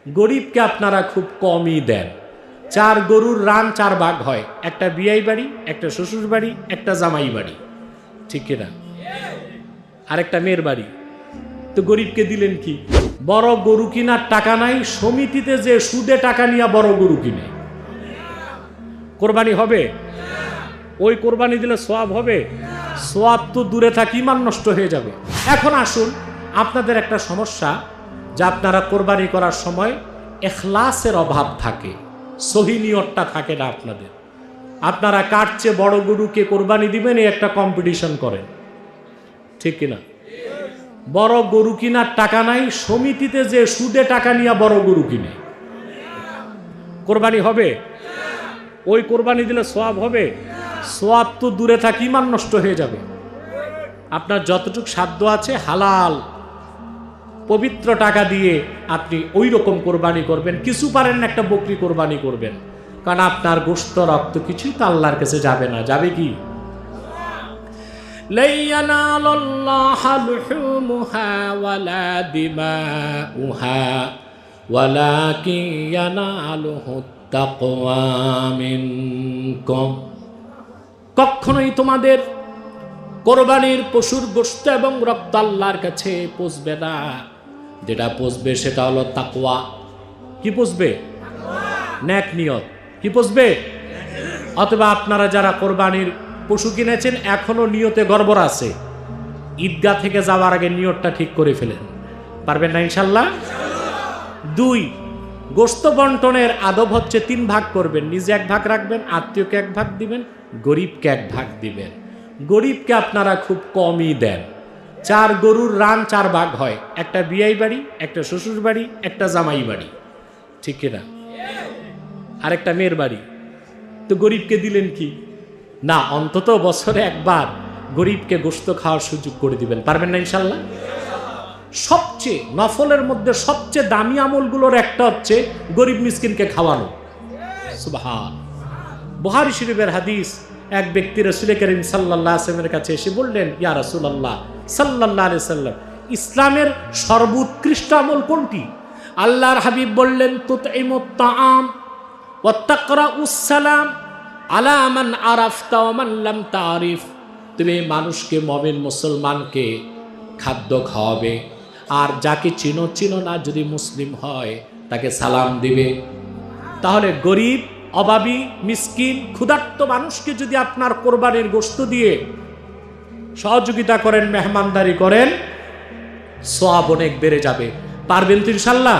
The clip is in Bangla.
গরিবকে আপনারা খুব কমই দেন। 4 গরুর রান 4 ভাগ হয়, একটা বিয়াই বাড়ি, একটা শ্বশুর বাড়ি, একটা জামাই বাড়ি, ঠিক কিনা, আরেকটা মেয়ের বাড়ি। তো গরিবকে দিলেন কি? বড় গরু কিনার টাকা নাই, সমিতিতে যে সুদে টাকা নিয়ে বড় গরু কিনে। কোরবানি হবে? ওই কোরবানি দিলে সোয়াব হবে? সোয়াব তো দূরে থাকি, ইমান নষ্ট হয়ে যাবে। এখন আসুন, আপনাদের একটা সমস্যা যে আপনারা কোরবানি করার সময় ইখলাসের অভাব থাকে, সহি নিয়তটা থাকে না আপনাদের। আপনারা কার চেয়ে বড় গরুকে কোরবানি দিবেন এই একটা কম্পিটিশন করেন, ঠিক কিনা? বড় গরু কিনার টাকা নাই, সমিতিতে যে সুদে টাকা নিয়ে বড় গরু কিনে। কোরবানি হবে? ওই কোরবানি দিলে সোয়াব হবে? সোয়াব তো দূরে থাকি, ইমান নষ্ট হয়ে যাবে। আপনার যতটুকু সাধ্য আছে হালাল পবিত্র টাকা দিয়ে আপনি ওই রকম কোরবানি করবেন। কিছু পারেন না, একটা বকরি কোরবানি করবেন, কারণ আপনার গোশত রক্ত কিছুই তো আল্লাহর কাছে যাবে না। যাবে কি? লা ইয়ানালুল্লাহা লুহুমুহা ওয়ালা দিমাউহা ওয়ালাকিন ইয়ানালুহুত তাকওয়া মিনকুম। কখনোই তোমাদের কোরবানির পশুর গোশত এবং রক্ত আল্লাহর কাছে পৌঁছবে না। যেটা পৌঁছবে সেটা হলো তাকওয়া। কি পৌঁছবে? নেক নিয়ত। কি পৌঁছবে? অথবা আপনারা যারা কোরবানির পশু কিনেছেন এখনো নিয়তে গড়বড় আছে, ঈদগাহ থেকে যাওয়ার আগে নিয়তটা ঠিক করে ফেলেন। পারবেন না ইনশাল্লাহ? 2, গোশত বন্টনের আদব হচ্ছে 3 ভাগ করবেন। নিজে 1 ভাগ রাখবেন, আত্মীয়কে 1 ভাগ দিবেন, গরিবকে 1 ভাগ দিবেন। গরিবকে আপনারা খুব কমই দেন। 4 গরুর রান 4 ভাগ হয়, একটা বিয়াই বাড়ি, একটা শ্বশুর বাড়ি, একটা জামাই বাড়ি, ঠিক কিনা, আরেকটা মেয়ের বাড়ি। তো গরিবকে দিলেন কি? না, অন্তত বছরে 1 বার গরিবকে গোশত খাওয়ার সুযোগ করে দিবেন। পারবেন না ইনশাল্লাহ? সবচেয়ে নফলের মধ্যে সবচেয়ে দামি আমলগুলোর একটা হচ্ছে গরিব মিসকিনকে খাওয়ানো। সুবহান। বুখারী শরীফের হাদিস, এক ব্যক্তি রাসূল করিম সাল্লাল্লাহু আলাইহি ওয়াসাল্লামের কাছে এসে বললেন, ইয়া রাসূলুল্লাহ সাল্লাল্লাহু আলাইহি ওয়াসাল্লাম, ইসলামের সর্বোৎকৃষ্ট আমল কোনটি? আল্লাহর হাবিব বললেন, তুতঈমুত তাআম ওয়া তাকরাউস সালাম আলা মান আরাফতা ওয়া মান লাম তারিফ। তুমি মানুষকে, মুমিন মুসলমানকে খাদ্য খাওয়াবে, আর যাকে চিনো চিনো না, যদি মুসলিম হয় তাকে সালাম দিবে। তাহলে গরিব, অভাবী, মিসকিন, ক্ষুধার্ত মানুষকে যদি আপনার কোরবানির গোশত দিয়ে সহযোগিতা করেন, মেহমানদারি করেন, সওয়াব অনেক বেড়ে যাবে। পারবেন তো ইনশাল্লাহ?